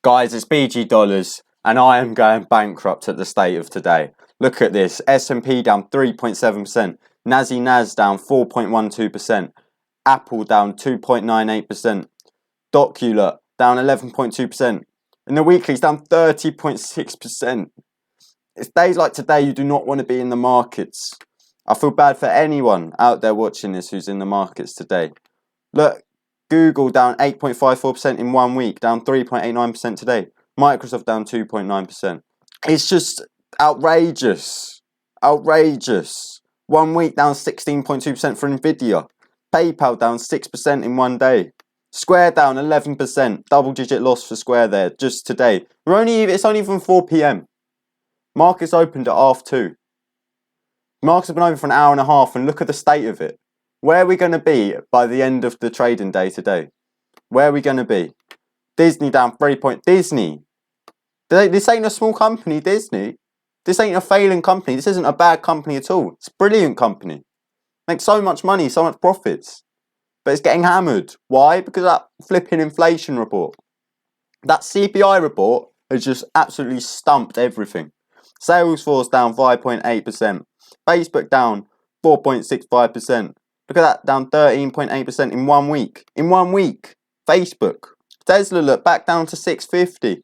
Guys, it's BG Dollars, and I am going bankrupt at the state of today. Look at this. S&P down 3.7%. Nas down 4.12%. Apple down 2.98%. Docular down 11.2%. And the weekly's down 30.6%. It's days like today you do not want to be in the markets. I feel bad for anyone out there watching this who's in the markets today. Look, Google down 8.54% in 1 week, down 3.89% today. Microsoft down 2.9%. It's just outrageous. Outrageous. 1 week down 16.2% for Nvidia. PayPal down 6% in 1 day. Square down 11%. Double-digit loss for Square there just today. It's only from 4 p.m. Markets opened at 2:30. Markets have been open for an hour and a half, and look at the state of it. Where are we going to be by the end of the trading day today? Where are we going to be? Disney down 3 point. Disney. This ain't a small company, Disney. This ain't a failing company. This isn't a bad company at all. It's a brilliant company. Makes so much money, so much profits. But it's getting hammered. Why? Because of that flipping inflation report. That CPI report has just absolutely stumped everything. Salesforce down 5.8%. Facebook down 4.65%. Look at that, down 13.8% in 1 week. In 1 week. Facebook. Tesla, look, back down to 650.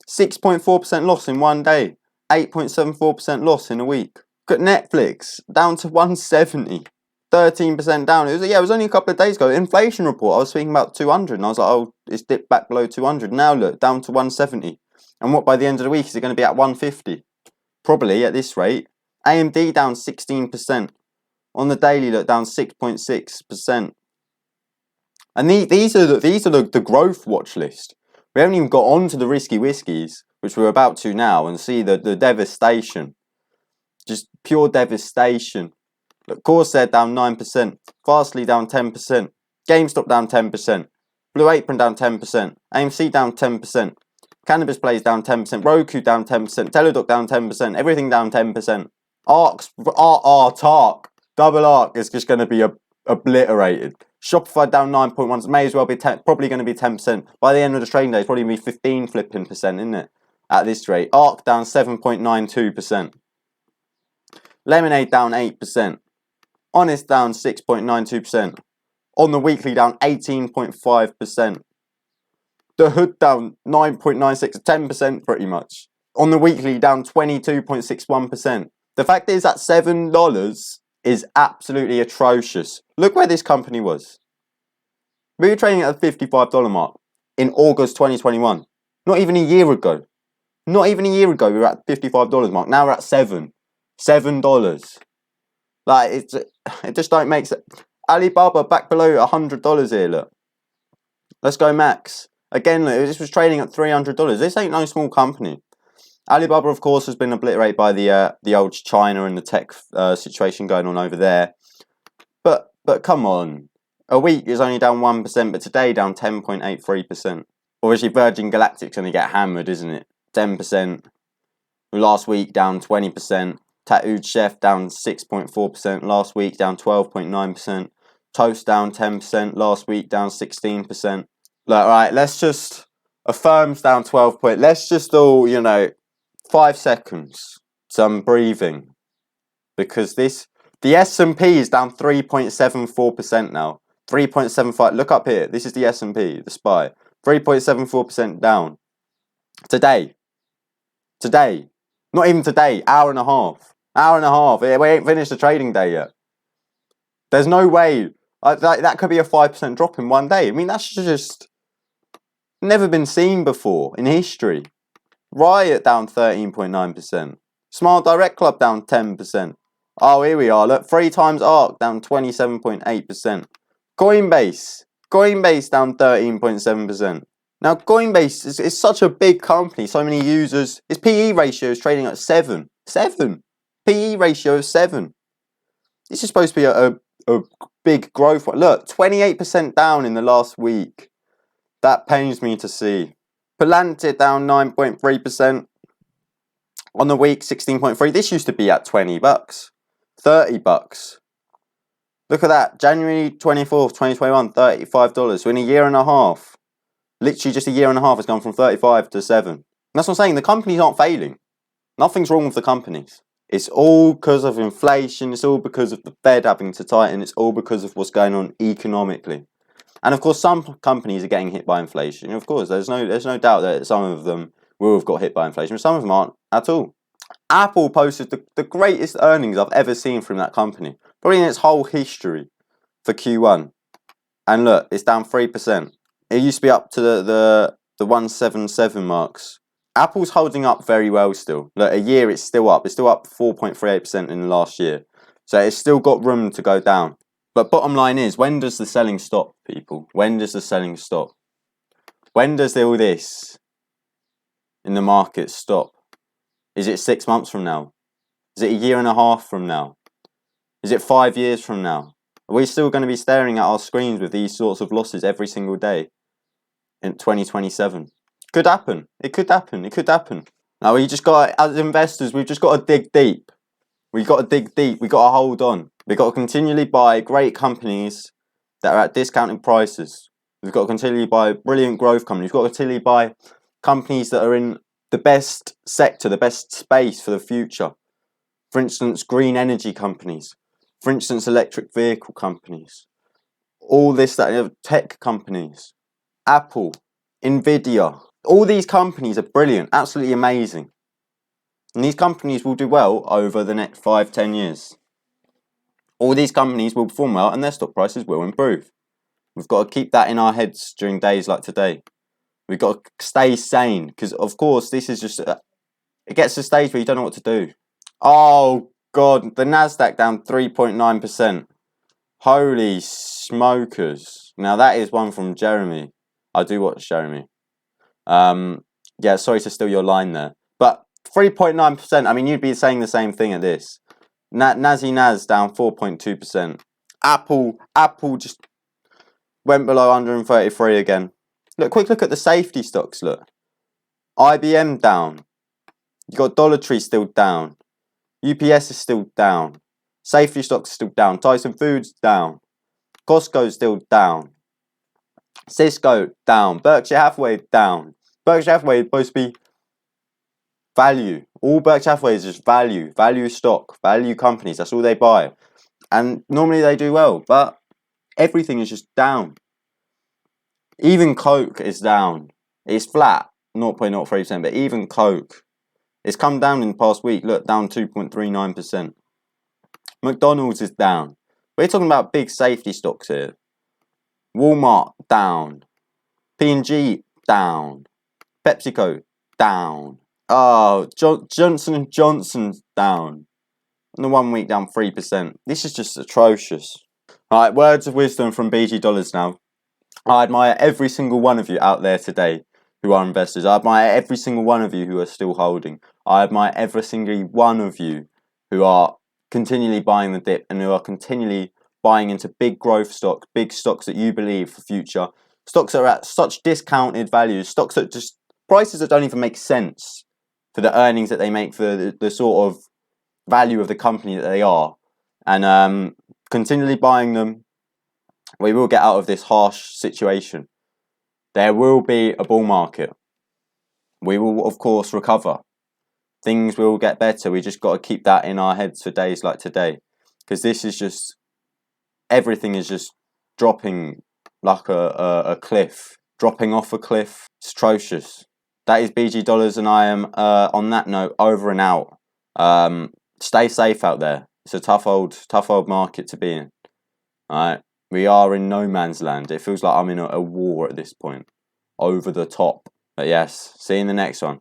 6.4% loss in 1 day. 8.74% loss in a week. Look at Netflix, down to 170. 13% down. It was only a couple of days ago. Inflation report, I was speaking about 200, and I was like, oh, it's dipped back below 200. Now look, down to 170. And what, by the end of the week, is it going to be at 150? Probably, at this rate. AMD down 16%. On the daily, look, down 6.6%. And these are the growth watch list. We haven't even got on to the risky whiskies, which we're about to now, and see the devastation. Just pure devastation. Look, Corsair down 9%. Fastly down 10%. GameStop down 10%. Blue Apron down 10%. AMC down 10%. Cannabis Plays down 10%. Roku down 10%. Teladoc down 10%. Everything down 10%. TARK. Double ARC is just going to be obliterated. Shopify down 9.1%. May as well be probably going to be 10%. By the end of the trading day, it's probably going to be 15 flipping percent, isn't it? At this rate. ARC down 7.92%. Lemonade down 8%. Honest down 6.92%. On the weekly down 18.5%. The Hood down 9.96%, 10% pretty much. On the weekly down 22.61%. The fact is that $7 is absolutely atrocious. Look where this company was. We were trading at the $55 mark in August 2021. Not even a year ago. Not even a year ago we were at $55 mark. Now we're at $7. $7. Like, it just don't make sense. Alibaba back below $100 here, look. Let's go max. Again, look, this was trading at $300. This ain't no small company. Alibaba, of course, has been obliterated by the old China and the tech situation going on over there. But come on. A week is only down 1%, but today down 10.83%. Obviously, Virgin Galactic's going to get hammered, isn't it? 10%. Last week, down 20%. Tattooed Chef down 6.4%. Last week, down 12.9%. Toast down 10%. Last week, down 16%. Look, right, let's just... Affirm's down 12 points. Let's just all, 5 seconds. Some breathing. Because the S&P is down 3.74% now. 3.75. Look up here. This is the S&P, the SPY. 3.74% down. Today. Not even today. Hour and a half. We ain't finished the trading day yet. There's no way. That could be a 5% drop in 1 day. I mean, that's just never been seen before in history. Riot down 13.9%. Smart Direct Club down 10%. Oh, here we are. Look, 3 times ARC down 27.8%. Coinbase down 13.7%. Now, Coinbase is such a big company, so many users. Its PE ratio is trading at 7. 7. PE ratio of 7. This is supposed to be a big growth. Look, 28% down in the last week. That pains me to see. Palantir down 9.3%. On the week, 16.3. This used to be at $20. $30. Look at that. January 24th, 2021, $35. So in a year and a half, Literally just a year and a half, it's gone from 35 to 7. And that's what I'm saying. The companies aren't failing. Nothing's wrong with the companies. It's all because of inflation. It's all because of the Fed having to tighten. It's all because of what's going on economically. And of course, some companies are getting hit by inflation. Of course, there's no doubt that some of them will have got hit by inflation. Some of them aren't at all. Apple posted the greatest earnings I've ever seen from that company, probably in its whole history for Q1. And look, it's down 3%. It used to be up to the 177 marks. Apple's holding up very well still. Look, a year it's still up. It's still up 4.38% in the last year. So it's still got room to go down. But bottom line is, when does the selling stop, people? When does the selling stop? When does all this in the market stop? Is it 6 months from now? Is it a year and a half from now? Is it 5 years from now? Are we still going to be staring at our screens with these sorts of losses every single day in 2027? Could happen. It could happen. It could happen. Now we just got, as investors, we've just got to dig deep. We've got to dig deep. We've got to hold on. We've got to continually buy great companies that are at discounted prices. We've got to continually buy brilliant growth companies. We've got to continually buy companies that are in the best sector, the best space for the future. For instance, green energy companies. For instance, electric vehicle companies. All this, that, tech companies. Apple, Nvidia. All these companies are brilliant, absolutely amazing. And these companies will do well over the next 5-10 years. All these companies will perform well and their stock prices will improve. We've got to keep that in our heads during days like today. We've got to stay sane because, of course, this is just... it gets to a stage where you don't know what to do. Oh, God. The Nasdaq down 3.9%. Holy smokers. Now, that is one from Jeremy. I do watch Jeremy. Yeah, sorry to steal your line there. But 3.9%, I mean, you'd be saying the same thing at this. Naz down 4.2%. Apple just went below 133 again. Look, quick look at the safety stocks, look. IBM down. You got Dollar Tree still down. UPS is still down. Safety stocks still down. Tyson Foods down. Costco still down. Cisco down. Berkshire Hathaway down. Berkshire Hathaway is supposed to be value. All Berkshire Hathaway is just value. Value stock. Value companies. That's all they buy. And normally they do well. But everything is just down. Even Coke is down. It's flat. 0.03%. But even Coke. It's come down in the past week. Look, down 2.39%. McDonald's is down. We're talking about big safety stocks here. Walmart down. P&G down. PepsiCo down. Oh, Johnson & Johnson's down. In the 1 week down 3%. This is just atrocious. Alright, words of wisdom from BG Dollars now. I admire every single one of you out there today who are investors. I admire every single one of you who are still holding. I admire every single one of you who are continually buying the dip and who are continually buying into big growth stocks, big stocks that you believe for future, stocks that are at such discounted values, stocks that just, prices that don't even make sense for the earnings that they make, for the sort of value of the company that they are. And continually buying them, we will get out of this harsh situation. There will be a bull market. We will, of course, recover. Things will get better. We just got to keep that in our heads for days like today. Because this is just, everything is just dropping like a cliff. Dropping off a cliff. It's atrocious. That is BG Dollars, and I am, on that note, over and out. Stay safe out there. It's a tough old market to be in. Alright? We are in no man's land. It feels like I'm in a war at this point. Over the top. But yes, see you in the next one.